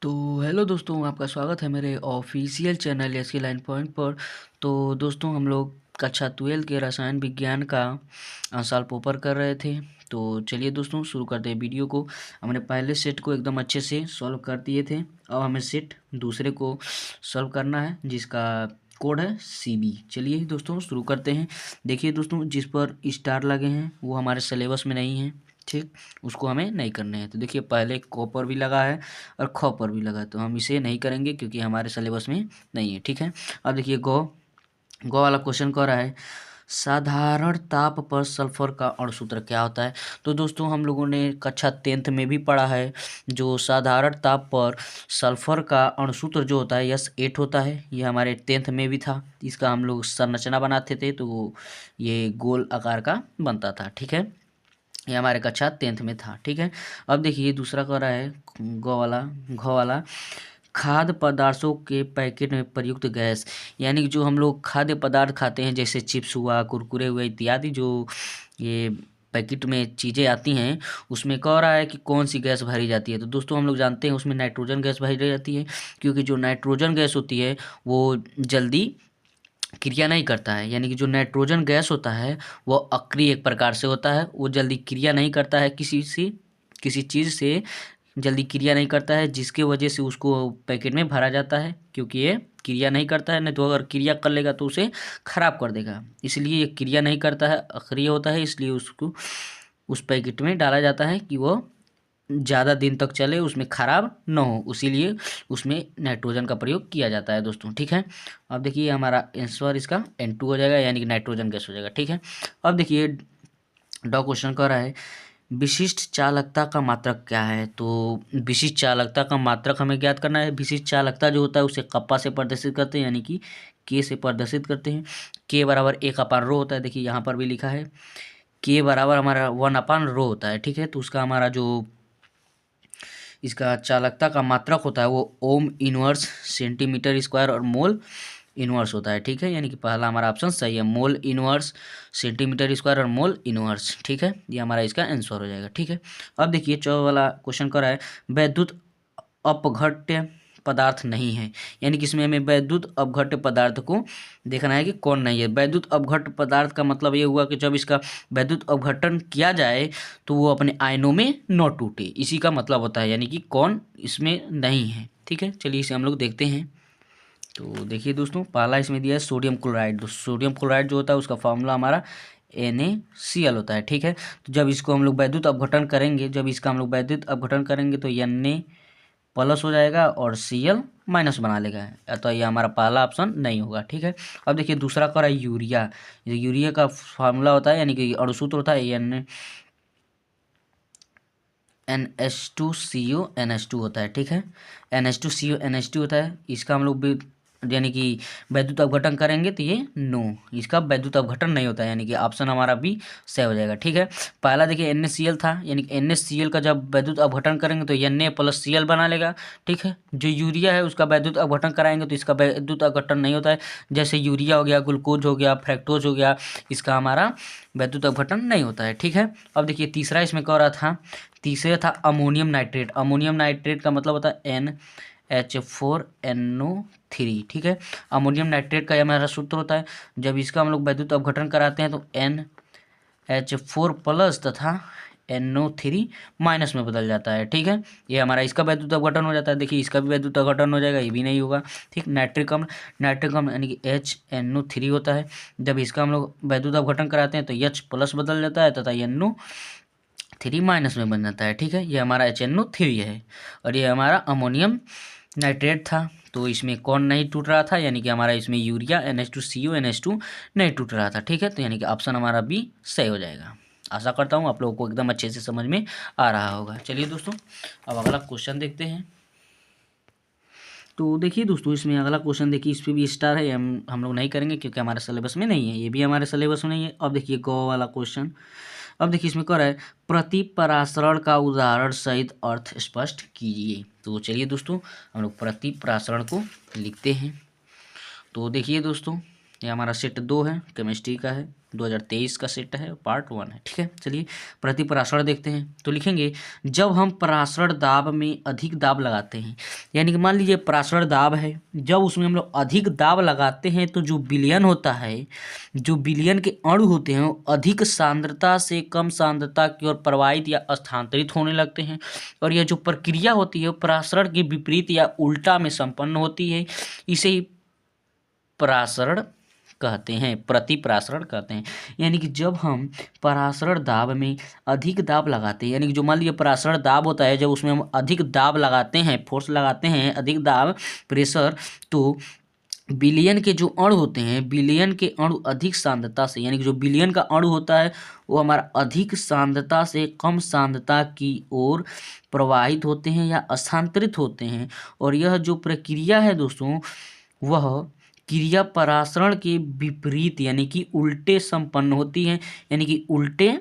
तो हेलो दोस्तों, आपका स्वागत है मेरे official channel SK line point पर। तो दोस्तों, हम लोग कक्षा 12 के रसायन विज्ञान का सॉल्व पेपर कर रहे थे। तो चलिए दोस्तों, शुरू करते हैं वीडियो को। हमने पहले सेट को एकदम अच्छे से सॉल्व कर दिए थे। अब हमें सेट दूसरे को सॉल्व करना है, जिसका कोड है CB। चलिए दोस्तों, शुरू करते हैं। देखिए दोस्तों, जिस पर स्टार लगे हैं वो हमारे सिलेबस में नहीं है, ठीक। उसको हमें नहीं करने हैं। तो देखिए, पहले क पर भी लगा है और ख पर भी लगा है, तो हम इसे नहीं करेंगे क्योंकि हमारे सिलेबस में नहीं है, ठीक है। अब देखिए, गौ गौ वाला क्वेश्चन कह रहा है, साधारण ताप पर सल्फर का अणु सूत्र क्या होता है। तो दोस्तों, हम लोगों ने कक्षा 10th में भी पढ़ा है, जो साधारण ताप पर सल्फर का अणु सूत्र जो होता है S8 होता है। ये हमारे 10th में भी था। इसका हम लोग संरचना बनाते थे तो ये गोल आकार का बनता था, ठीक है। ये हमारे कक्षा 10th में था, ठीक है। अब देखिए, दूसरा कह रहा है घ वाला खाद्य पदार्थों के पैकेट में प्रयुक्त गैस, यानी कि जो हम लोग खाद्य पदार्थ खाते हैं, जैसे चिप्स हुआ, कुरकुरे हुए इत्यादि, जो ये पैकेट में चीज़ें आती हैं, उसमें कह रहा है कि कौन सी गैस भरी जाती है। तो दोस्तों, हम लोग जानते हैं उसमें नाइट्रोजन गैस भरी जाती है, क्योंकि जो नाइट्रोजन गैस होती है वो जल्दी क्रिया नहीं करता है। यानी कि जो नाइट्रोजन गैस होता है वो अक्रिय एक प्रकार से होता है, वो जल्दी क्रिया नहीं करता है, किसी चीज़ से जल्दी क्रिया नहीं करता है, जिसके वजह से उसको पैकेट में भरा जाता है। क्योंकि ये क्रिया नहीं करता है, नहीं तो अगर क्रिया कर लेगा तो उसे खराब कर देगा। इसलिए ये क्रिया नहीं करता है, अक्रिय होता है, इसलिए उसको उस पैकेट में डाला जाता है कि वो ज़्यादा दिन तक चले, उसमें ख़राब न हो, इसीलिए उसमें नाइट्रोजन का प्रयोग किया जाता है दोस्तों, ठीक है। अब देखिए, हमारा आंसर इसका N2 हो जाएगा, यानी कि नाइट्रोजन गैस हो जाएगा, ठीक है। अब देखिए, क्वेश्चन कर रहा है, विशिष्ट चालकता का मात्रक क्या है। तो विशिष्ट चालकता का मात्रक हमें ज्ञात करना है। विशिष्ट चालकता जो होता है उसे कप्पा से प्रदर्शित करते हैं, यानी कि K से प्रदर्शित करते हैं। K बराबर 1/ρ होता है। देखिए, यहाँ पर भी लिखा है K बराबर हमारा 1/ρ होता है, ठीक है। तो उसका हमारा जो इसका चालकता का मात्रक होता है वो ओम इनवर्स सेंटीमीटर स्क्वायर और मोल इनवर्स होता है, ठीक है। यानी कि पहला हमारा ऑप्शन सही है, मोल इनवर्स सेंटीमीटर स्क्वायर और मोल इनवर्स, ठीक है। ये हमारा इसका आंसर हो जाएगा, ठीक है। अब देखिए, 14 वाला क्वेश्चन कर रहा है, वैद्युत अपघट्य पदार्थ नहीं है, यानी कि इसमें हमें वैद्युत अपघट्य पदार्थ को देखना है कि कौन नहीं है। वैद्युत अपघट्य पदार्थ का मतलब ये हुआ कि जब इसका वैद्युत अपघटन किया जाए तो वो अपने आयनों में न टूटे, इसी का मतलब होता है, यानी कि कौन इसमें नहीं है, ठीक है। चलिए, इसे हम लोग देखते हैं। तो देखिए दोस्तों, पहला इसमें दिया है सोडियम क्लोराइड। तो सोडियम क्लोराइड जो होता है उसका फॉर्मूला हमारा NaCl होता है, ठीक है। तो जब इसको हम लोग वैद्युत अपघटन करेंगे, जब इसका हम लोग वैद्युत अपघटन करेंगे तो Na प्लस हो जाएगा और Cl माइनस बना लेगा, तो ये हमारा पहला ऑप्शन नहीं होगा, ठीक है। अब देखिए, दूसरा का है यूरिया। यूरिया का फार्मूला होता है, यानी कि अणुसूत्र होता है NH2CO NH2 होता है, ठीक है। NH2CO NH2 होता है। इसका हम लोग यानी कि वैद्युत अपघटन करेंगे तो ये नो, इसका वैद्युत अपघटन नहीं होता है, यानी कि ऑप्शन हमारा भी सही हो जाएगा, ठीक है। पहला देखिए NaCl था, यानी कि NaCl का जब वैद्युत अपघटन करेंगे तो Na प्लस Cl बना लेगा, ठीक है। जो यूरिया है उसका वैद्युत अपघटन कराएंगे तो इसका वैद्युत अपघटन नहीं होता है। जैसे यूरिया हो गया, ग्लूकोज हो गया, फ्रैक्टोज हो गया, इसका हमारा वैद्युत अपघटन नहीं होता है, ठीक है। अब देखिए, तीसरा इसमें कह रहा था, तीसरा था अमोनियम नाइट्रेट। अमोनियम नाइट्रेट का मतलब होता है NH4NO3, ठीक है। अमोनियम नाइट्रेट का यह हमारा सूत्र होता है, जब इसका हम लोग वैद्युत अपघटन कराते हैं तो NH4 प्लस तथा NO3 माइनस में बदल जाता है, ठीक है। ये हमारा इसका वैद्युत अपघटन हो जाता है। देखिए, इसका भी वैद्युत अपघटन हो जाएगा, ये भी नहीं होगा, ठीक। नाइट्रिक अम्ल यानी कि HNO3 होता है, जब इसका हम लोग वैद्युत अपघटन कराते हैं तो H प्लस बदल जाता है तथा NO3 माइनस में बन जाता है, ठीक है। ये हमारा HNO3 है और ये हमारा अमोनियम नाइट्रेट था। तो इसमें कौन नहीं टूट रहा था, यानी कि हमारा इसमें यूरिया NH2CO NH2 नहीं टूट रहा था, ठीक है। तो यानी कि ऑप्शन हमारा भी सही हो जाएगा। आशा करता हूँ आप लोगों को एकदम अच्छे से समझ में आ रहा होगा। चलिए दोस्तों, अब अगला क्वेश्चन देखते हैं। तो देखिए दोस्तों, इसमें अगला क्वेश्चन देखिए, इस पर भी स्टार है, हम लोग नहीं करेंगे क्योंकि हमारे सिलेबस में नहीं है, ये भी हमारे सिलेबस में नहीं है। अब देखिए, गौ वाला क्वेश्चन। अब देखिए, इसमें कह रहा है, प्रतिपरासरण का उदाहरण सहित अर्थ स्पष्ट कीजिए। तो चलिए दोस्तों, हम लोग प्रतिपरासरण को लिखते हैं। तो देखिए दोस्तों, ये हमारा सेट 2 है, केमिस्ट्री का है। 2023 का सेट है, पार्ट 1 है। ठीक है, चलिए प्रतिपरासरण देखते हैं। तो लिखेंगे जब हम परासरण दाब में अधिक दाब लगाते हैं, यानी कि मान लीजिए परासरण दाब है, जब उसमें हम लोग अधिक दाब लगाते हैं तो जो विलयन होता है, जो विलयन के अणु होते हैं वो अधिक सांद्रता से कम सांद्रता की ओर प्रवाहित या स्थानांतरित होने लगते हैं। और यह जो प्रक्रिया होती है वो परासरण के विपरीत या उल्टा में संपन्न होती है। इसे ही परासरण कहते हैं, प्रतिपरासरण कहते हैं। यानी कि जब हम परासरण दाब में अधिक दाब लगाते हैं, यानी कि जो मान लीजिए परासरण दाब होता है, जब उसमें हम अधिक दाब लगाते हैं, फोर्स लगाते हैं, अधिक दाब, प्रेशर, तो विलयन के जो अणु होते हैं, विलयन के अणु अधिक सांद्रता से, यानी कि जो विलयन का अणु होता है वो हमारा अधिक सांद्रता से कम सांद्रता की ओर प्रवाहित होते हैं या स्थानांतरित होते हैं। और यह जो प्रक्रिया है दोस्तों, वह क्रिया परासरण के विपरीत यानी कि उल्टे संपन्न होती है, यानी कि उल्टे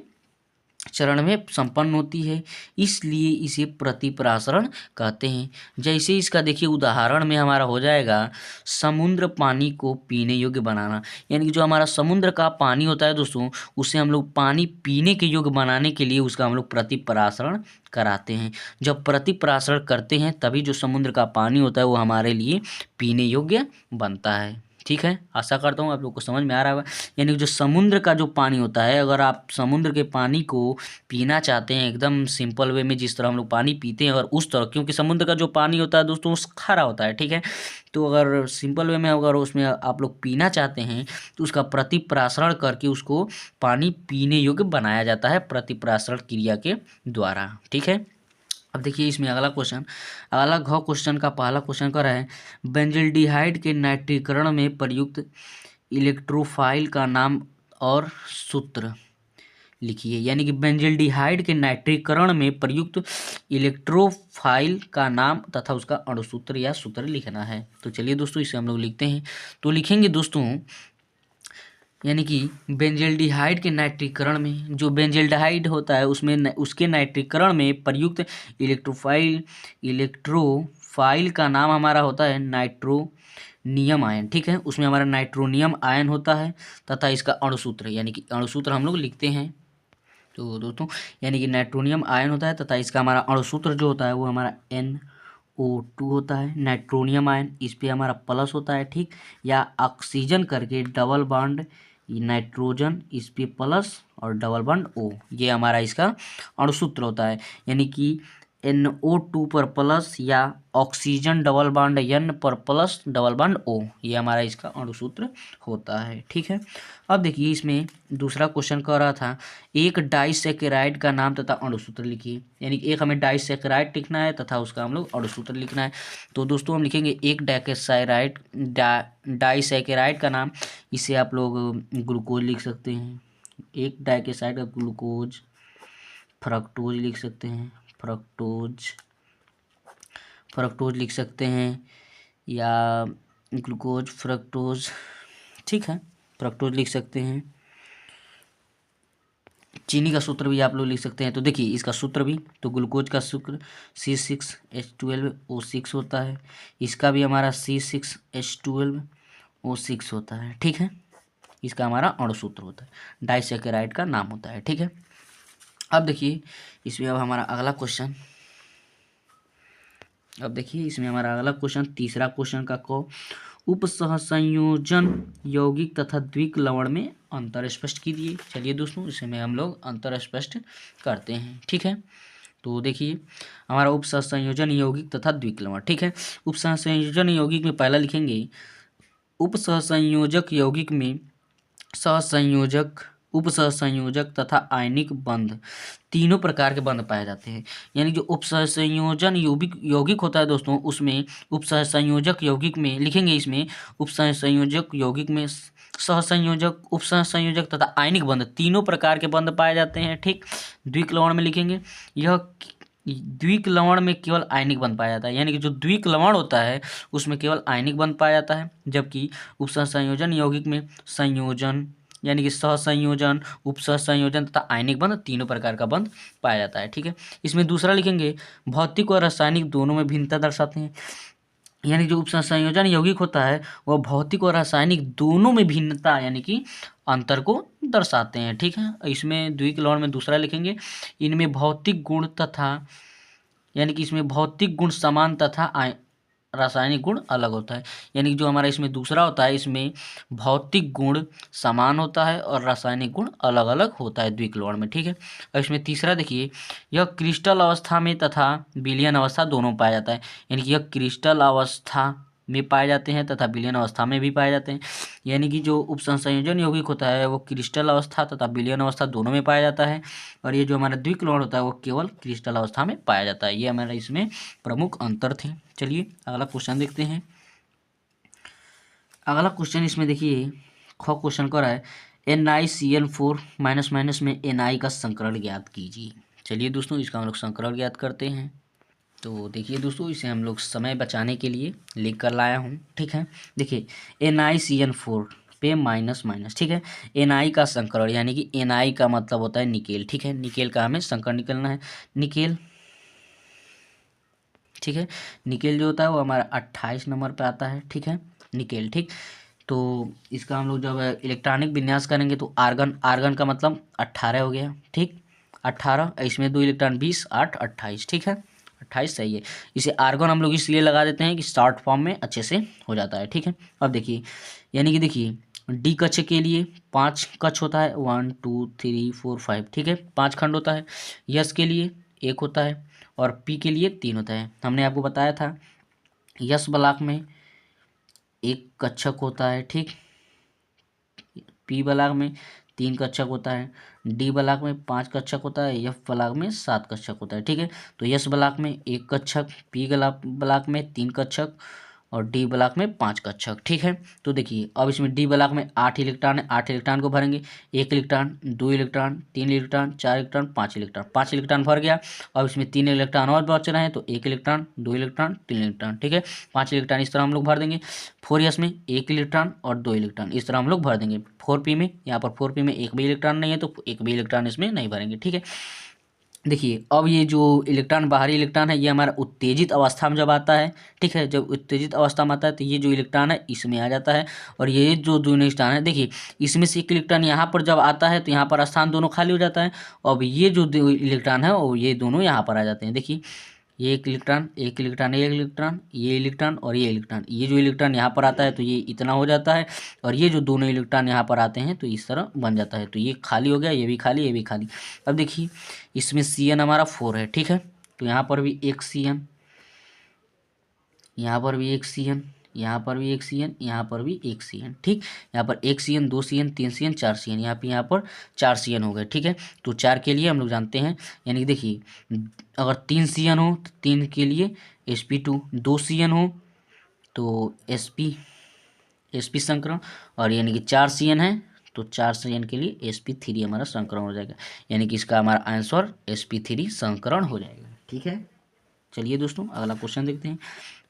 चरण में संपन्न होती है, इसलिए इसे प्रतिपरासरण कहते हैं। जैसे इसका देखिए उदाहरण में हमारा हो जाएगा समुद्र पानी को पीने योग्य बनाना, यानी कि जो हमारा समुद्र का पानी होता है दोस्तों, उसे हम लोग पानी पीने के योग्य बनाने के लिए उसका हम लोग प्रतिपरासरण कराते हैं। जब प्रतिपरासरण करते हैं तभी जो समुद्र का पानी होता है वो हमारे लिए पीने योग्य बनता है। ठीक है, आशा करता हूँ आप लोग को समझ में आ रहा होगा। यानी कि जो समुद्र का जो पानी होता है, अगर आप समुद्र के पानी को पीना चाहते हैं एकदम सिंपल वे में, जिस तरह हम लोग पानी पीते हैं, अगर उस तरह, क्योंकि समुद्र का जो पानी होता है दोस्तों वो खारा होता है। ठीक है, तो अगर सिंपल वे में अगर उसमें आप लोग पीना चाहते हैं तो उसका प्रतिपरासरण करके उसको पानी पीने योग्य बनाया जाता है प्रतिपरासरण क्रिया के द्वारा। ठीक है, अब देखिए इसमें अगला क्वेश्चन, अगला घ क्वेश्चन का पहला क्वेश्चन कर रहा है बेंजल्डिहाइड के नाइट्रीकरण में प्रयुक्त इलेक्ट्रोफाइल का नाम और सूत्र लिखिए। यानी कि बेंजल्डिहाइड के नाइट्रीकरण में प्रयुक्त इलेक्ट्रोफाइल का नाम तथा उसका अणुसूत्र या सूत्र लिखना है। तो चलिए दोस्तों इसे हम लोग लिखते हैं। तो लिखेंगे दोस्तों, यानी कि बेंजल्डिहाइड के नाइट्रीकरण में, जो बेंजल्डिहाइड होता है उसमें उसके नाइट्रीकरण में प्रयुक्त इलेक्ट्रोफाइल का नाम हमारा होता है नाइट्रोनियम आयन। ठीक है, उसमें हमारा नाइट्रोनियम आयन होता है तथा इसका अणुसूत्र, यानी कि अणुसूत्र हम लोग लिखते हैं। तो दोस्तों यानी कि नाइट्रोनियम आयन होता है तथा इसका हमारा अणुसूत्र जो होता है वो हमारा NO2 होता है। नाइट्रोनियम आयन इस पे हमारा प्लस होता है, ठीक, या ऑक्सीजन करके डबल बॉन्ड नाइट्रोजन इस पे प्लस और डबल बॉन्ड O, ये हमारा इसका अणुसूत्र होता है। यानी कि NO2 पर प्लस या ऑक्सीजन डबल बॉन्ड N पर प्लस डबल बॉन्ड O, ये हमारा इसका अणुसूत्र होता है। ठीक है, अब देखिए इसमें दूसरा क्वेश्चन कर रहा था एक डाइसैकेराइड का नाम तथा अणुसूत्र लिखिए। यानी कि एक हमें डाइसैकेराइड लिखना है तथा उसका हम लोग अणुसूत्र लिखना है। तो दोस्तों हम लिखेंगे एक डाइसैकेराइड का नाम, इसे आप लोग ग्लूकोज लिख सकते हैं। एक डाइसैकेराइड का ग्लूकोज, फ्रक्टोज लिख सकते हैं, फ्रक्टोज लिख सकते हैं, या ग्लूकोज फ्रक्टोज, ठीक है, फ्रक्टोज लिख सकते हैं। चीनी का सूत्र भी आप लोग लिख सकते हैं। तो देखिए इसका सूत्र भी, तो ग्लूकोज का सूत्र C6H12O6 होता है, इसका भी हमारा C6H12O6 होता है। ठीक है, इसका हमारा अणुसूत्र होता है, डाइसैकेराइड का नाम होता है। ठीक है, अब देखिए इसमें अब हमारा अगला क्वेश्चन, अब देखिए इसमें हमारा अगला क्वेश्चन तीसरा क्वेश्चन का को उपसहसंयोजन यौगिक तथा द्विक लवण में अंतर स्पष्ट कीजिए। चलिए दोस्तों इसमें हम लोग अंतर स्पष्ट करते हैं। ठीक है, तो देखिए हमारा उपसहसंयोजन यौगिक तथा द्विक लवण। ठीक है, उपसहसंयोजन यौगिक में पहला लिखेंगे उपसहसंयोजक यौगिक में सहसंयोजक, उपसहसंयोजक तथा आयनिक बंध, तीनों प्रकार के बंध पाए जाते हैं। यानी जो उपसहसंयोजन यौगिक होता है दोस्तों, उसमें उपसहसंयोजक यौगिक में लिखेंगे, इसमें उपसहसंयोजक यौगिक में सहसंयोजक, उपसहसंयोजक तथा आयनिक बंध, तीनों प्रकार के बंध पाए जाते हैं। ठीक, द्विक लवण में लिखेंगे यह द्विक लवण में केवल आयनिक बंध पाया जाता है। यानी कि जो द्विक लवण होता है उसमें केवल आयनिक बंध पाया जाता है, जबकि उपसहसंयोजन यौगिक में संयोजन यानी कि सहसंयोजन, उपसहसंयोजन तथा आयनिक बंध, तीनों प्रकार का बंध पाया जाता है। ठीक है, इसमें दूसरा लिखेंगे भौतिक और रासायनिक दोनों में भिन्नता दर्शाते हैं। यानी जो उपसंयोजन यौगिक होता है वह भौतिक और रासायनिक दोनों में भिन्नता यानी कि अंतर को दर्शाते हैं। ठीक है, इसमें द्विक लवण में दूसरा लिखेंगे, इनमें भौतिक गुण तथा यानी कि इसमें भौतिक गुण समान तथा रासायनिक गुण अलग होता है। यानी कि जो हमारा इसमें दूसरा होता है इसमें भौतिक गुण समान होता है और रासायनिक गुण अलग अलग होता है द्विक लवण में। ठीक है, और इसमें तीसरा देखिए, यह क्रिस्टल अवस्था में तथा विलयन अवस्था दोनों पाया जाता है। यानी कि यह क्रिस्टल अवस्था में पाए जाते हैं तथा विलयन अवस्था में भी पाए जाते हैं। यानी कि जो उपसंयोजन यौगिक होता है वो क्रिस्टल अवस्था तथा विलयन अवस्था दोनों में पाया जाता है, और ये जो हमारा द्विक लवण होता है वो केवल क्रिस्टल अवस्था में पाया जाता है। ये हमारा इसमें प्रमुख अंतर थे। चलिए अगला क्वेश्चन देखते हैं। अगला क्वेश्चन इसमें देखिए, ख क्वेश्चन कर रहा है NiCl4 माइनस माइनस में Na का संकरण ज्ञात कीजिए। चलिए दोस्तों इसका हम लोग संकरण ज्ञात करते हैं। तो देखिए दोस्तों, इसे हम लोग समय बचाने के लिए लिख कर लाया हूँ। ठीक है, देखिए NiCl4 पे माइनस माइनस। ठीक है, Na का संकरण यानी कि Na का मतलब होता है निकेल। ठीक है, निकेल का हमें संकरण निकलना है, निकेल। ठीक है, निकेल जो होता है वो हमारा 28 नंबर पे आता है। ठीक है, निकेल। ठीक, तो इसका हम लोग जब इलेक्ट्रॉनिक विन्यास करेंगे तो आर्गन, आर्गन का मतलब 18 हो गया। ठीक, 18, इसमें 2 इलेक्ट्रॉन 20, 8, 28। ठीक है, 28 सही है। इसे आर्गन हम लोग इसलिए लगा देते हैं कि शॉर्ट फॉर्म में अच्छे से हो जाता है। ठीक है, अब देखिए, यानी कि देखिए डी कक्ष के लिए 5 कक्ष होता है, 1 2 3 4 5। ठीक है, 5 खंड होता है। यस के लिए 1 होता है और पी के लिए 3 होता है। हमने आपको बताया था यस ब्लॉक में 1 कक्षक होता है। ठीक, पी ब्लॉक में 3 कक्षक होता है, डी ब्लॉक में 5 कक्षक होता है, एफ ब्लॉक में 7 कक्षक होता है। ठीक है, तो यस ब्लॉक में 1 कक्षक, पी ब्लॉक में 3 कक्षक और डी ब्लॉक में 5 कक्षक। ठीक है, तो देखिए अब इसमें डी ब्लॉक में 8 इलेक्ट्रॉन है, 8 इलेक्ट्रॉन को भरेंगे, 1 electron, 2 electron, 3 electron, 4 electron, 5 electron, 5 electron भर गया। अब इसमें 3 इलेक्ट्रॉन और बच रहे हैं, तो 1 इलेक्ट्रॉन, 2 इलेक्ट्रॉन, 3 इलेक्ट्रॉन। ठीक है, 5 इलेक्ट्रॉन इस तरह हम लोग भर देंगे। 4s में 1 इलेक्ट्रॉन और 2 इलेक्ट्रॉन इस तरह हम लोग भर देंगे। 4p में, यहाँ पर 4p में एक भी इलेक्ट्रॉन नहीं है तो एक भी इलेक्ट्रॉन इसमें नहीं भरेंगे। ठीक है, देखिए अब ये जो इलेक्ट्रॉन, बाहरी इलेक्ट्रॉन है, ये हमारा उत्तेजित अवस्था में जब आता है। ठीक है, जब उत्तेजित अवस्था में आता है तो ये जो इलेक्ट्रॉन है इसमें आ जाता है, और ये जो दोनों इलेक्ट्रॉन है देखिए इसमें से एक इलेक्ट्रॉन यहाँ पर जब आता है तो यहाँ पर स्थान दोनों खाली हो जाता है। अब ये जो इलेक्ट्रॉन है वो ये दोनों यहाँ पर आ जाते हैं। देखिए ये एक इलेक्ट्रॉन, एक इलेक्ट्रॉन, एक इलेक्ट्रॉन, ये इलेक्ट्रॉन और ये इलेक्ट्रॉन, ये जो इलेक्ट्रॉन यहाँ पर आता है तो ये इतना हो जाता है, और ये जो दोनों इलेक्ट्रॉन यहाँ पर आते हैं तो इस तरह बन जाता है। तो ये खाली हो गया, ये भी खाली, ये भी खाली। अब देखिए इसमें Cn हमारा 4 है। ठीक है, तो यहाँ पर भी एक Cn, यहाँ पर भी एक Cn, यहाँ पर भी एक Cn, यहाँ पर भी एक Cn। ठीक, यहाँ पर 1 Cn, 2 Cn, 3 Cn, 4 Cn, यहाँ पर 4 Cn हो गए। ठीक है, तो 4 के लिए हम लोग जानते हैं, यानी कि देखिए अगर 3 Cn हो तो 3 के लिए sp2, 2 Cn हो तो sp संकरण, और यानी कि 4 Cn है तो 4 Cn के लिए sp3 हमारा संकरण हो जाएगा। यानी कि इसका हमारा आंसर sp3 संकरण हो जाएगा। ठीक है, चलिए दोस्तों अगला क्वेश्चन देखते हैं।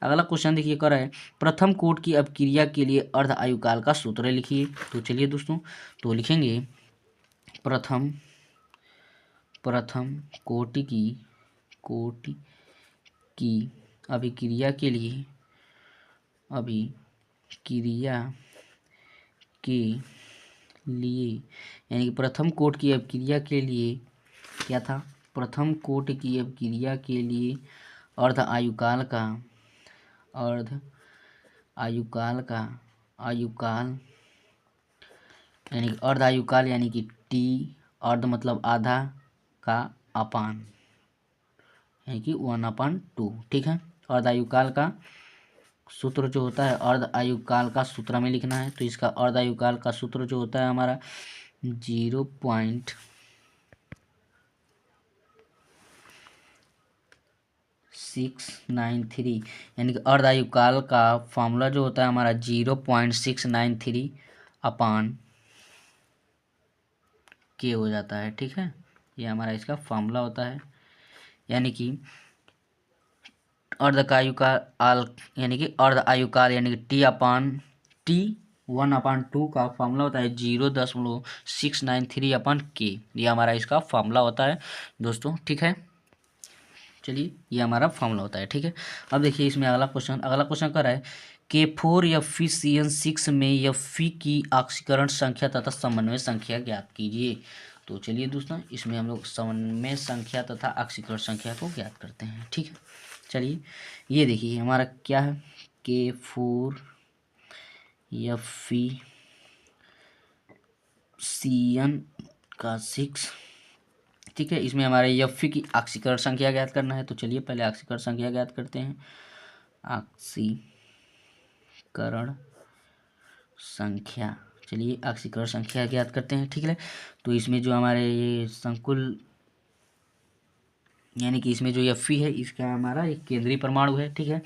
अगला क्वेश्चन देखिए कर रहा है प्रथम कोट की अपक्रिया के लिए अर्ध आयुकाल का सूत्र लिखिए। तो चलिए दोस्तों, तो लिखेंगे प्रथम कोटि की अभिक्रिया के लिए यानी कि प्रथम कोट की अभिक्रिया के लिए क्या था, प्रथम कोट की अभिक्रिया के लिए अर्ध आयुकाल यानी कि अर्ध आयुकाल यानी कि टी, अर्ध मतलब आधा, का अपान यानी कि 1/2। ठीक है, अर्ध आयुकाल का सूत्र जो होता है, अर्ध आयुकाल का सूत्र में लिखना है। तो इसका अर्ध आयुकाल का सूत्र जो होता है हमारा 0.693, यानी कि अर्ध आयुकाल का फॉर्मूला जो होता है हमारा 0.693 अपान के हो जाता है। ठीक है, ये हमारा इसका फॉर्मूला होता है। यानी कि अर्ध आयुकाल यानी कि अर्ध आयुकाल यानी कि टी 1/2 का फॉर्मूला होता है 0.693 अपन के, ये हमारा इसका फॉर्मूला होता है दोस्तों। ठीक है, चलिए ये हमारा फॉर्मूला होता है, ठीक है। अब देखिए इसमें अगला क्वेश्चन कर रहा है K4 FeCN6 में Fe की ऑक्सीकरण संख्या तथा समन्वय संख्या ज्ञात कीजिए। तो चलिए दोस्तों इसमें हम लोग समन्वय संख्या तथा ऑक्सीकरण संख्या को ज्ञात करते हैं, ठीक है। चलिए ये देखिए हमारा क्या है, K4 FeCN6, ठीक है। इसमें हमारे Fe की ऑक्सीकरण संख्या ज्ञात करना है। तो चलिए पहले ऑक्सीकरण संख्या ज्ञात करते हैं। ऑक्सीकरण संख्या, चलिए ऑक्सीकरण संख्या ज्ञात करते हैं, ठीक है। तो इसमें जो हमारे ये संकुल यानी कि इसमें जो Fe है इसका हमारा एक केंद्रीय परमाणु है, ठीक है।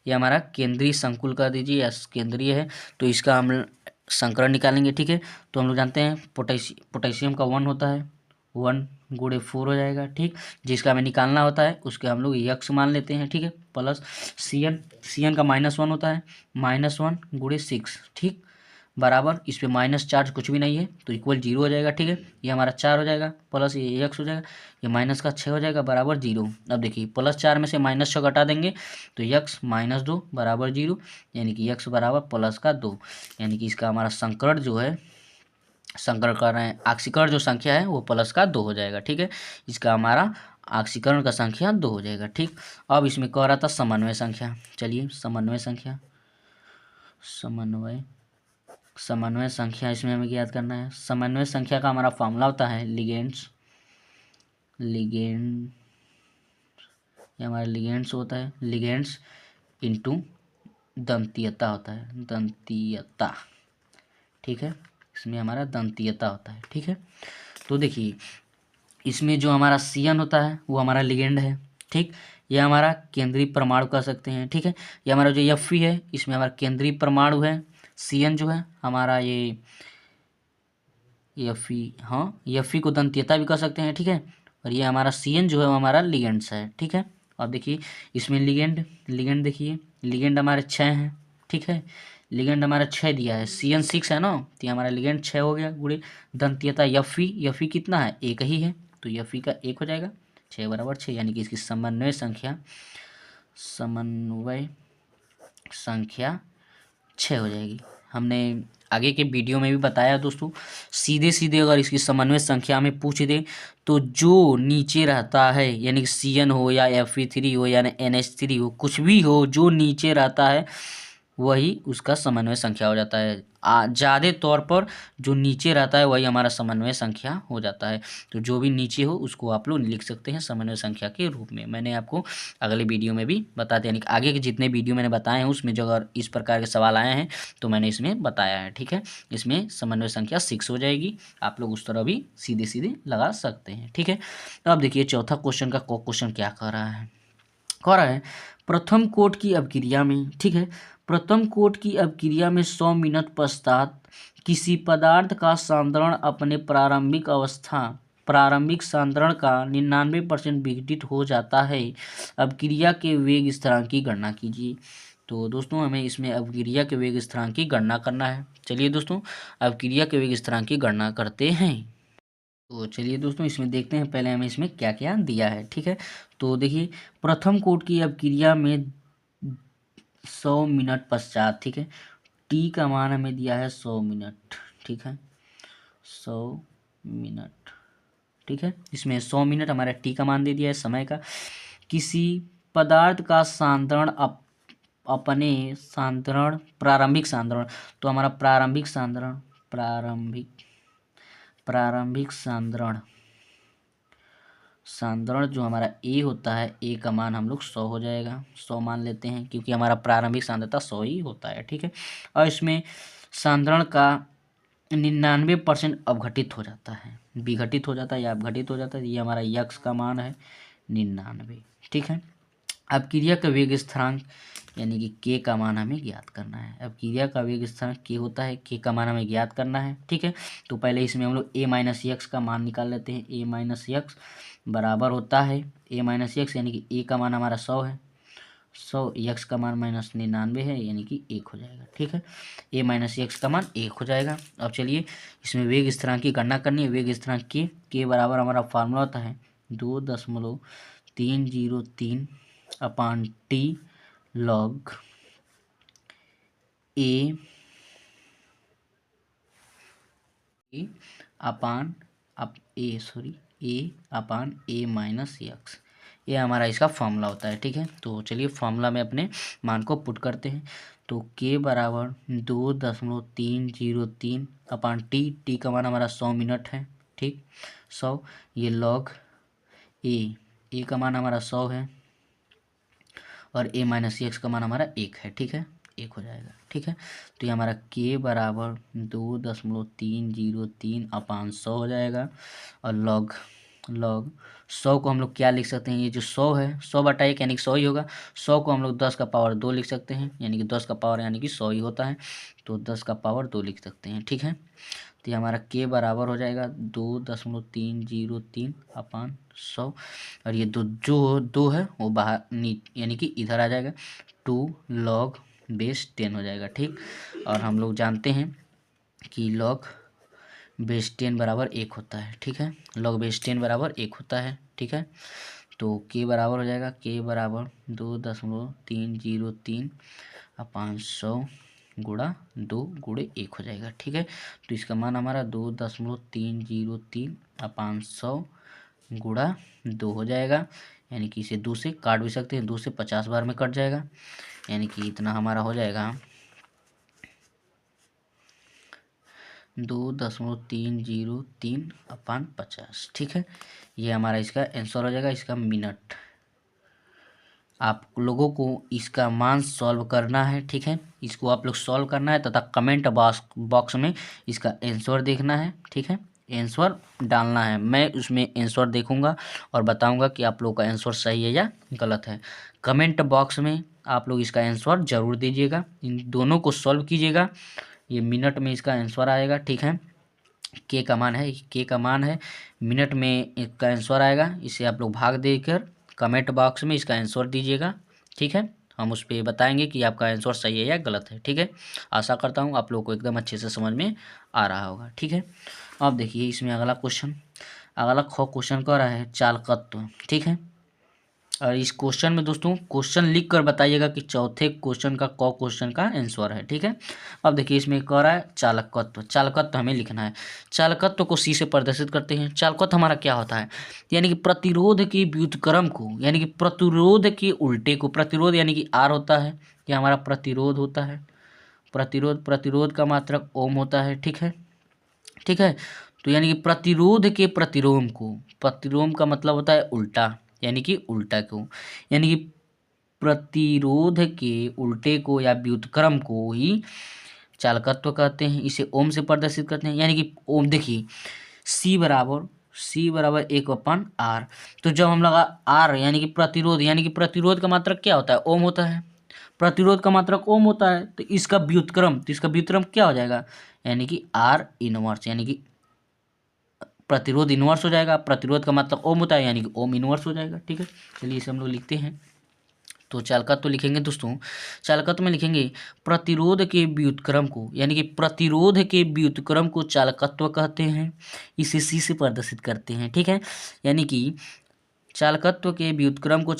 ये हमारा केंद्रीय संकुल कर दीजिए, या केंद्रीय है। तो इसका हम संकरण निकालेंगे, ठीक है। तो हम लोग जानते हैं पोटेशियम का 1 होता है, 1 गुणे 4 हो जाएगा, ठीक। जिसका हमें निकालना होता है उसके हम लोग यक्स मान लेते हैं, ठीक है। प्लस Cn का -1 होता है, -1 गुणे 6, ठीक, बराबर इस पे माइनस चार्ज कुछ भी नहीं है तो इक्वल 0 हो जाएगा, ठीक है। ये हमारा 4 हो जाएगा, प्लस ये x हो जाएगा, ये माइनस का 6 हो जाएगा, बराबर 0। अब देखिए +4 में से -6 घटा देंगे तो x -2 बराबर 0, यानी कि x बराबर +2, यानी कि इसका हमारा संकरण जो है, संकरण कर रहे हैं, ऑक्सीकरण जो संख्या है वो +2 हो जाएगा, ठीक है। इसका हमारा ऑक्सीकरण का संख्या 2 हो जाएगा, ठीक। अब इसमें कह रहा था समन्वय संख्या, चलिए समन्वय संख्या इसमें हमें ज्ञात करना है। समन्वय संख्या का हमारा फॉर्मूला होता है लिगेंड्स, ये हमारा लिगेंड्स होता है, लिगेंड्स इंटू दंतीयता होता है, दंतीयता, ठीक है। इसमें हमारा दंतीयता होता है, ठीक है। तो देखिए इसमें जो हमारा Cn होता है वो हमारा लिगेंड है, ठीक। यह हमारा केंद्रीय परमाणु कह सकते हैं, ठीक है। ये हमारा जो Fe है इसमें हमारा केंद्रीय परमाणु है। Cn जो है हमारा ये Fe, हाँ Fe को दंतीयता भी कह सकते हैं, ठीक है। और ये हमारा Cn जो है वो हमारा लिगेंड्स है, ठीक है। अब देखिए इसमें लिगेंड देखिए, लिगेंड हमारे 6 हैं, ठीक है। लिगेंड हमारा 6 दिया है, Cn6 है ना, तो ये हमारा लिगेंड 6 हो गया, गुणे दंतीयता Fe कितना है, 1 ही है, तो Fe का 1 हो जाएगा, 6 बराबर 6, यानी कि इसकी समन्वय संख्या 6 हो जाएगी। हमने आगे के वीडियो में भी बताया दोस्तों, सीधे अगर इसकी समन्वय संख्या में पूछ दे तो जो नीचे रहता है, यानी कि Cn हो या Fe3 हो या NH3 हो, कुछ भी हो जो नीचे रहता है वही उसका समन्वय संख्या हो जाता है। ज़्यादा तौर पर जो नीचे रहता है वही हमारा समन्वय संख्या हो जाता है। तो जो भी नीचे हो उसको आप लोग लिख सकते हैं समन्वय संख्या के रूप में। मैंने आपको अगले वीडियो में भी बता दिया, यानी कि आगे के जितने वीडियो मैंने बताए हैं उसमें जो अगर इस प्रकार के सवाल आए हैं तो मैंने इसमें बताया है, ठीक है। इसमें समन्वय संख्या 6 हो जाएगी, आप लोग उस तरह भी सीधे लगा सकते हैं, ठीक है। तो अब देखिए चौथा क्वेश्चन का क्वेश्चन क्या कह रहा है प्रथम कोट की अभिक्रिया में, ठीक है। प्रथम कोट की अभिक्रिया में 100 मिनट पश्चात किसी पदार्थ का सांद्रण अपने प्रारंभिक सांद्रण का 99% विघटित हो जाता है। अभिक्रिया के वेग स्थिरांक की गणना कीजिए। तो दोस्तों हमें इसमें अभिक्रिया के वेग स्थिरांक की गणना करना है। चलिए दोस्तों अभिक्रिया के वेग स्थिरांक की गणना करते हैं। तो चलिए दोस्तों इसमें देखते हैं पहले हमें इसमें क्या क्या दिया है, ठीक है। तो देखिए प्रथम कोट की अभिक्रिया में 100 मिनट पश्चात, ठीक है, टी का मान हमें दिया है 100 मिनट, ठीक है, 100 मिनट, ठीक है। इसमें 100 मिनट हमारा टी का मान दे दिया है समय का। किसी पदार्थ का सांद्रण अपने प्रारंभिक सांद्रण, तो हमारा प्रारंभिक सांद्रण जो हमारा A होता है, A का मान हम लोग 100 हो जाएगा, 100 मान लेते हैं क्योंकि हमारा प्रारंभिक सांद्रता 100 ही होता है, ठीक है। और इसमें सांद्रण का 99% अवघटित हो जाता है, विघटित हो जाता है या अवघटित हो जाता है। ये हमारा यक्स का मान है 99, ठीक है। अब क्रिया का वेग स्थिरांक यानी कि के का मान हमें ज्ञात करना है। अब क्रिया का वेग स्थिरांक के होता है, के का मान हमें ज्ञात करना है, ठीक है। तो पहले इसमें हम लोग a-x का मान निकाल लेते हैं। a-x बराबर होता है a-x यानी कि a का मान हमारा 100 है, 100 x का मान -99 है यानी कि 1 हो जाएगा, ठीक है। a-x का मान 1 हो जाएगा। अब चलिए इसमें वेग स्थिरांक की गणना करनी है। वेग स्थिरांक के बराबर हमारा फार्मूला होता है 2.3 0.303 अपान टी लॉग ए अपान ए अपान ए माइनस एक्स, ये हमारा इसका फॉर्मूला होता है। ठीक है, तो चलिए फॉर्मूला में अपने मान को पुट करते हैं। तो के बराबर 2.303 अपान टी का मान हमारा 100 मिनट है। ठीक, 100, ये लॉग ए का मान हमारा 100 है और ए माइनस एक्स का मान हमारा 1 है। ठीक है, 1 हो जाएगा। ठीक है, तो ये हमारा के बराबर 2.303 अपान 100 हो जाएगा और लॉग 100 को हम लोग क्या लिख सकते हैं, ये जो 100 है 100/1 यानी कि 100 ही होगा। 100 को हम लोग 10 का पावर 2 लिख सकते हैं, यानी कि 10 का पावर यानी कि 100 ही होता है, तो 10 का पावर 2 लिख सकते हैं। ठीक है, तो ये हमारा के बराबर हो जाएगा 2.303 अपान 100 और ये जो दो है वो बाहर यानी कि इधर आ जाएगा, 2 लॉग बेस 10 हो जाएगा। ठीक, और हम लोग जानते हैं कि लॉग बेस 10 बराबर 1 होता है। ठीक है, लॉग बेस 10 बराबर 1 होता है। ठीक है, तो के बराबर हो जाएगा, के बराबर 2.303 अपान 100 गुणा 2 गुणे 1 हो जाएगा। ठीक है, तो इसका मान हमारा 2.303 अपान 100 गुणा 2 हो जाएगा, यानी कि इसे 2 से काट भी सकते हैं, 2 से 50 बार में कट जाएगा, यानी कि इतना हमारा हो जाएगा 2.303 अपान 50। ठीक है, ये हमारा इसका आंसर हो जाएगा, इसका मिनट। आप लोगों को इसका मान सॉल्व करना है। ठीक है, इसको आप लोग सॉल्व करना है तथा कमेंट बॉक्स में इसका आंसर देखना है। ठीक है, आंसर डालना है, मैं उसमें आंसर देखूंगा और बताऊंगा कि आप लोगों का आंसर सही है या गलत है। कमेंट बॉक्स में आप लोग इसका आंसर जरूर दीजिएगा, इन दोनों को सॉल्व कीजिएगा, ये मिनट में इसका आंसर आएगा। ठीक है, के का मान है, मिनट में इसका आंसर आएगा, इसे आप लोग भाग देकर कमेंट बॉक्स में इसका आंसर दीजिएगा। ठीक है, हम उस पर बताएंगे कि आपका आंसर सही है या गलत है। ठीक है, आशा करता हूँ आप लोग को एकदम अच्छे से समझ में आ रहा होगा। ठीक है, अब देखिए इसमें अगला क्वेश्चन कह रहा है चालकत्व। ठीक है, और इस क्वेश्चन में दोस्तों क्वेश्चन लिख कर बताइएगा कि चौथे क्वेश्चन का क्वेश्चन का आंसर है। ठीक है, अब देखिए इसमें कह रहा है चालकत्व हमें लिखना है। चालकत्व को सी से प्रदर्शित करते हैं। चालकत्व हमारा क्या होता है, यानी कि प्रतिरोध के व्युत्क्रम को, यानी कि प्रतिरोध के उल्टे को, प्रतिरोध यानी कि आर होता है, ये हमारा प्रतिरोध होता है, प्रतिरोध का मात्रक ओम होता है। ठीक है, तो यानी कि प्रतिरोध के प्रतिलोम को, प्रतिलोम का मतलब होता है उल्टा, यानी कि उल्टा को, यानी कि प्रतिरोध के उल्टे को या व्युत्क्रम को ही चालकत्व कहते हैं। इसे ओम से प्रदर्शित करते हैं, यानी कि ओम देखिए सी बराबर 1/r, तो जब हम लगा आर यानी कि प्रतिरोध का मात्रक क्या होता है, ओम होता है, प्रतिरोध का मात्रक ओम होता है, तो इसका व्युत्क्रम क्या हो जाएगा, यानी कि आर इनवर्स, यानी कि प्रतिरोध इनवर्स हो जाएगा। प्रतिरोध का मतलब ओम होता है, यानी कि ओम इनवर्स हो जाएगा। ठीक है, चलिए इसे हम लोग लिखते हैं। तो चालकत्व लिखेंगे दोस्तों, चालकत्व में लिखेंगे प्रतिरोध के व्युत्क्रम को, यानी कि प्रतिरोध के व्युत्क्रम को चालकत्व कहते हैं, इसे सी से प्रदर्शित करते हैं। ठीक है, यानी कि चालकत्व के व्युत्क्रम को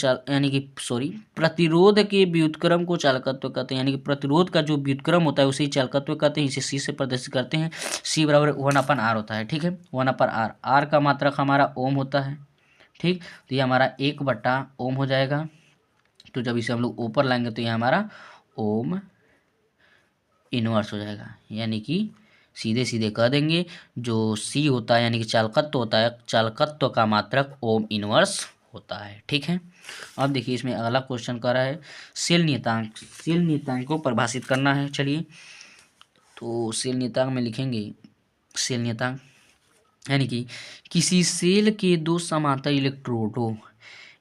प्रतिरोध के व्युत्क्रम को चालकत्व कहते हैं, यानी कि प्रतिरोध का जो व्युत्क्रम होता है उसे चालकत्व कहते हैं, इसे सी से प्रदर्शित करते हैं। सी बराबर 1/r होता है। ठीक है, 1/r, आर का मात्रक हमारा ओम होता है। ठीक, तो ये हमारा 1/ओम हो जाएगा, तो जब इसे हम लोग ऊपर लाएंगे तो ये हमारा ओम इनवर्स हो जाएगा, यानी कि सीधे सीधे कह देंगे जो सी होता है यानी कि चालकत्व होता है, चालकत्व का मात्रक ओम इनवर्स होता है। ठीक है, अब देखिए इसमें अगला क्वेश्चन कर रहा है सेल नियतांक को परिभाषित करना है। चलिए, तो सेल नियतांक में लिखेंगे, सेल नियतांक यानी कि किसी सेल के दो समांतर इलेक्ट्रोडों,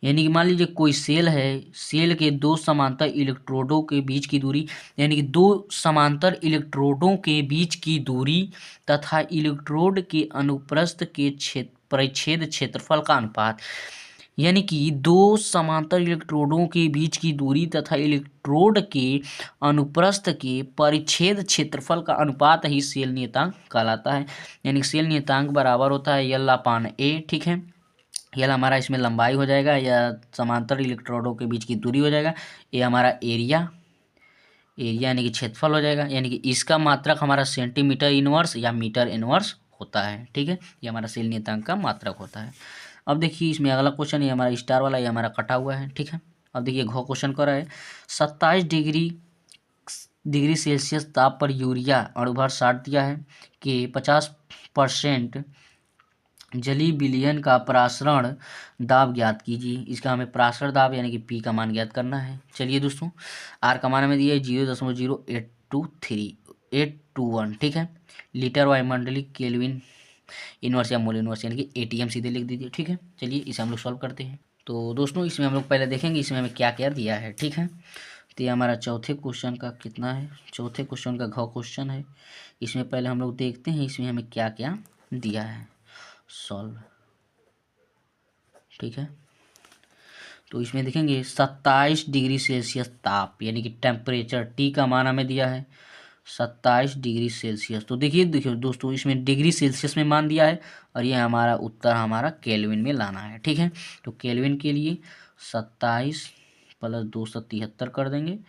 यानी कि मान लीजिए कोई सेल है, सेल के दो समांतर इलेक्ट्रोडों के बीच की दूरी, यानी कि दो समांतर इलेक्ट्रोडों के बीच की दूरी तथा इलेक्ट्रोड के अनुप्रस्थ के परिच्छेद क्षेत्रफल का अनुपात, यानी कि दो समांतर इलेक्ट्रोडों के बीच की दूरी तथा इलेक्ट्रोड के अनुप्रस्थ के परिच्छेद क्षेत्रफल का अनुपात ही सेल नियतांक कहलाता है, यानी सेल नियतांक बराबर होता है L/A। ठीक है, एल हमारा इसमें लंबाई हो जाएगा या समांतर इलेक्ट्रोडों के बीच की दूरी हो जाएगा। ये हमारा एरिया यानी कि क्षेत्रफल हो जाएगा, यानी कि इसका मात्रक हमारा सेंटीमीटर इनवर्स या मीटर इनवर्स होता है। ठीक है, ये हमारा सेल नियतांक का मात्रक होता है। अब देखिए इसमें अगला क्वेश्चन, ये हमारा स्टार वाला, ये हमारा कटा हुआ है। ठीक है, अब देखिए घ क्वेश्चन कर रहा है 27 डिग्री सेल्सियस ताप पर यूरिया अणुभार 60 दिया है कि 50% जलीय विलयन का प्रासरण दाब ज्ञात कीजिए। इसका हमें प्रासरण दाब यानी कि पी का मान ज्ञात करना है। चलिए दोस्तों, आर का मान हमें दिया है 0.0823 ठीक है, लीटर वायुमंडलीय केल्विन इनवर्स या मोल इनवर्स यानी कि एटीएम सीधे लिख दीजिए। ठीक है, चलिए इसे हम लोग सॉल्व करते हैं। तो दोस्तों इसमें हम लोग पहले देखेंगे इसमें हमें क्या क्या दिया है। ठीक है, तो ये हमारा चौथे क्वेश्चन का कितना है, चौथे क्वेश्चन का घ क्वेश्चन है। इसमें पहले हम लोग देखते हैं इसमें हमें क्या क्या दिया है, सॉल्व। ठीक है, तो इसमें देखेंगे 27 डिग्री सेल्सियस ताप यानी कि टेम्परेचर, टी का मान हमें दिया है 27 डिग्री सेल्सियस। तो देखिए दोस्तों इसमें डिग्री सेल्सियस में मान दिया है और ये हमारा उत्तर हमारा केल्विन में लाना है। ठीक है, तो केल्विन के लिए 27 प्लस 273 कर देंगे,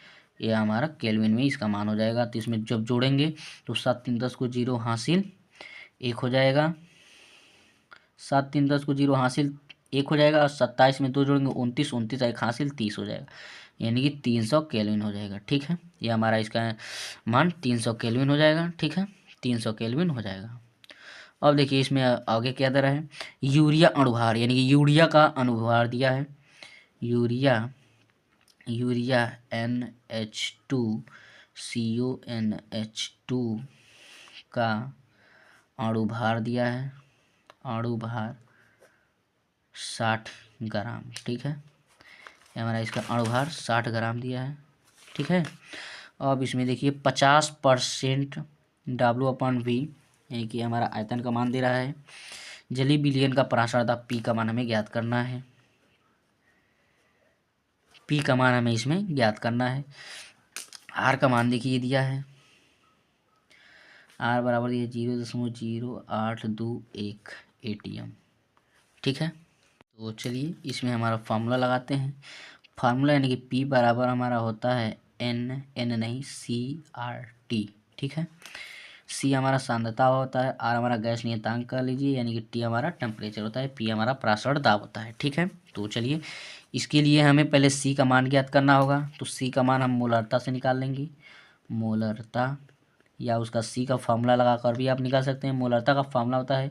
ये हमारा केल्विन में इसका मान हो जाएगा। तो इसमें जब जोड़ेंगे तो 7 3 10 को 0 हासिल 1 हो जाएगा, 7 3 10 को 0 हासिल 1 हो जाएगा और 27 में 2 जोड़ेंगे 29, 29 एक हासिल 30 हो जाएगा, यानी कि 300 केल्विन हो जाएगा। ठीक है, ये हमारा इसका मान 300 केल्विन हो जाएगा। ठीक है, 300 केल्विन हो जाएगा। अब देखिए इसमें आगे क्या दे रहा है, यूरिया अणुभार यानी कि यूरिया का अणुभार दिया है, यूरिया NH2CONH2 का अणुभार दिया है, अणुभार 60 ग्राम। ठीक है, ये हमारा इसका अणुभार 60 ग्राम दिया है। ठीक है, अब इसमें देखिए 50% W/V यानी कि हमारा आयतन का मान दे रहा है। जलीय विलयन का प्रासरण दाब पी का मान हमें ज्ञात करना है, पी का मान हमें इसमें ज्ञात करना है। आर का मान देखिए दिया है, आर बराबर ये 0.0821 ATM। ठीक है, तो चलिए इसमें हमारा फार्मूला लगाते हैं। फार्मूला यानी कि पी बराबर हमारा होता है एन नहीं CRT। ठीक है, सी हमारा सांद्रता होता है, आर हमारा गैस नियतांक कर लीजिए यानी कि टी हमारा टेम्परेचर होता है, पी हमारा प्रासरण दाब होता है। ठीक है, तो चलिए इसके लिए हमें पहले सी का मान ज्ञात करना होगा। तो सी का मान हम मोलरता से निकाल लेंगे, मोलरता, या उसका सी का फार्मूला लगा कर भी आप निकाल सकते हैं। मोलरता का फार्मूला होता है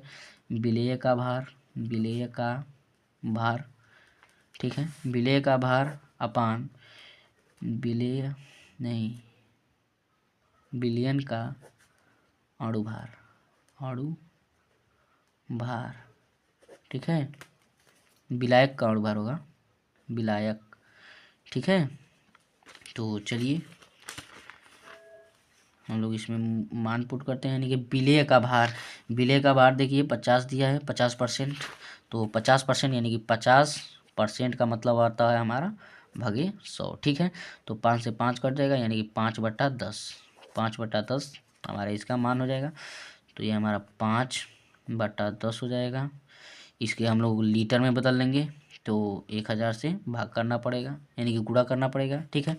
विलेय का भार, विलेय का भार। ठीक है, विलेय का भार अपान विलेय नहीं विलयन का अणुभार, अणुभार। ठीक है, विलायक का अणुभार होगा, विलायक। ठीक है, तो चलिए हम लोग इसमें मान पुट करते हैं, यानी कि विलेय का भार, विलेय का भार देखिए 50 दिया है, 50%। तो 50% यानी कि 50% का मतलब आता है हमारा भागे 100। ठीक है, तो 5 से 5 कट जाएगा यानी कि 5/10, 5/10 हमारा इसका मान हो जाएगा। तो ये हमारा 5/10 हो जाएगा। इसके हम लोग लीटर में बदल लेंगे तो 1000 से भाग करना पड़ेगा यानी कि गुणा करना पड़ेगा। ठीक है,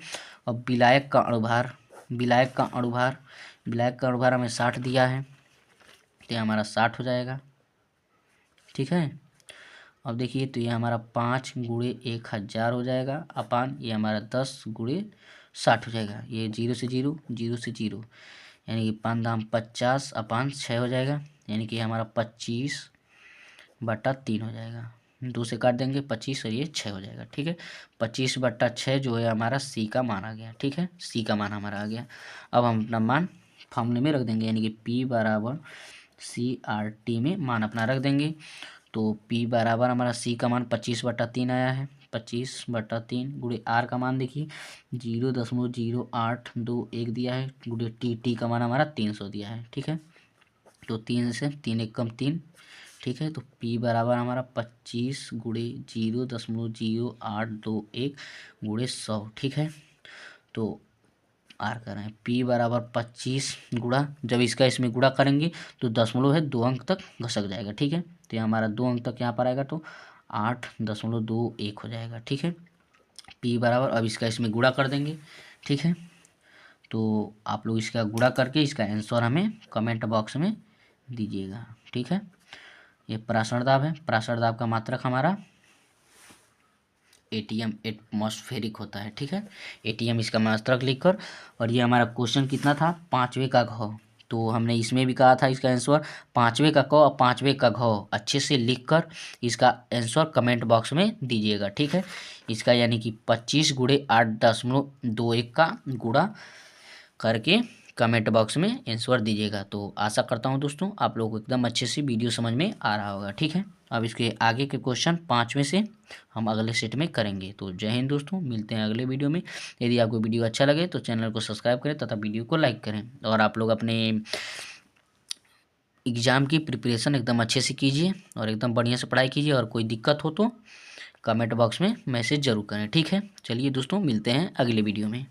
अब विलायक का अणुभार, विलायक का अणुभार, विलायक का अणुभार हमें 60 दिया है, तो ये हमारा 60 हो जाएगा। ठीक है, अब देखिए तो ये हमारा 5 × 1000 हो जाएगा अपान ये हमारा 10 × 60 हो जाएगा। ये 0 से 0, 0 से 0 यानी कि 5 दाम 50 अपान 6 हो जाएगा, यानी कि हमारा 25/3 हो जाएगा। 2 से काट देंगे 25 और ये 6 हो जाएगा। ठीक है, 25/6 जो है हमारा सी का मान आ गया। ठीक है, सी का मान हमारा आ गया। अब हम अपना मान फार्मूले में रख देंगे यानी कि पी बराबर CRT में मान अपना रख देंगे। तो पी बराबर हमारा सी का मान 25/3 आया है, 25/3 गुणे आर का मान देखिए 0.0821 दिया है, गुणे टी का मान हमारा 300 दिया है। ठीक है, तो 3 से 3 एक कम 3। ठीक है, तो P बराबर हमारा 25 × 0.0821 × 100। ठीक है, तो आर कर रहे हैं P बराबर 25 गुणा, जब इसका इसमें गुणा करेंगे तो दशमलव है 2 अंक तक घसक जाएगा। ठीक है, तो ये हमारा 2 अंक तक यहाँ पर आएगा, तो 8.21 हो जाएगा। ठीक है, P बराबर, अब इसका इसमें गुणा कर देंगे। ठीक है, तो आप लोग इसका गुणा करके इसका आंसर हमें कमेंट बॉक्स में दीजिएगा। ठीक है, ये प्रासरण दाब है। प्रासरण दाब का मात्रक हमारा एटीएम एटमॉस्फेरिक होता है। ठीक है, एटीएम इसका मात्रक लिखकर, और ये हमारा क्वेश्चन कितना था, 5वें का घ। तो हमने इसमें भी कहा था इसका आंसर 5वें का क और 5वें का घ अच्छे से लिखकर इसका आंसर कमेंट बॉक्स में दीजिएगा। ठीक है, इसका यानी कि 25 गुणे 8.21 का गुणा करके कमेंट बॉक्स में आंसर दीजिएगा। तो आशा करता हूँ दोस्तों आप लोगों को एकदम अच्छे से वीडियो समझ में आ रहा होगा। ठीक है, अब इसके आगे के क्वेश्चन 5वें से हम अगले सेट में करेंगे। तो जय हिंद दोस्तों, मिलते हैं अगले वीडियो में। यदि आपको वीडियो अच्छा लगे तो चैनल को सब्सक्राइब करें तथा वीडियो को लाइक करें, और आप लोग अपने एग्ज़ाम की प्रिपरेशन एकदम अच्छे से कीजिए और एकदम बढ़िया से पढ़ाई कीजिए, और कोई दिक्कत हो तो कमेंट बॉक्स में मैसेज ज़रूर करें। ठीक है, चलिए दोस्तों, मिलते हैं अगले वीडियो में।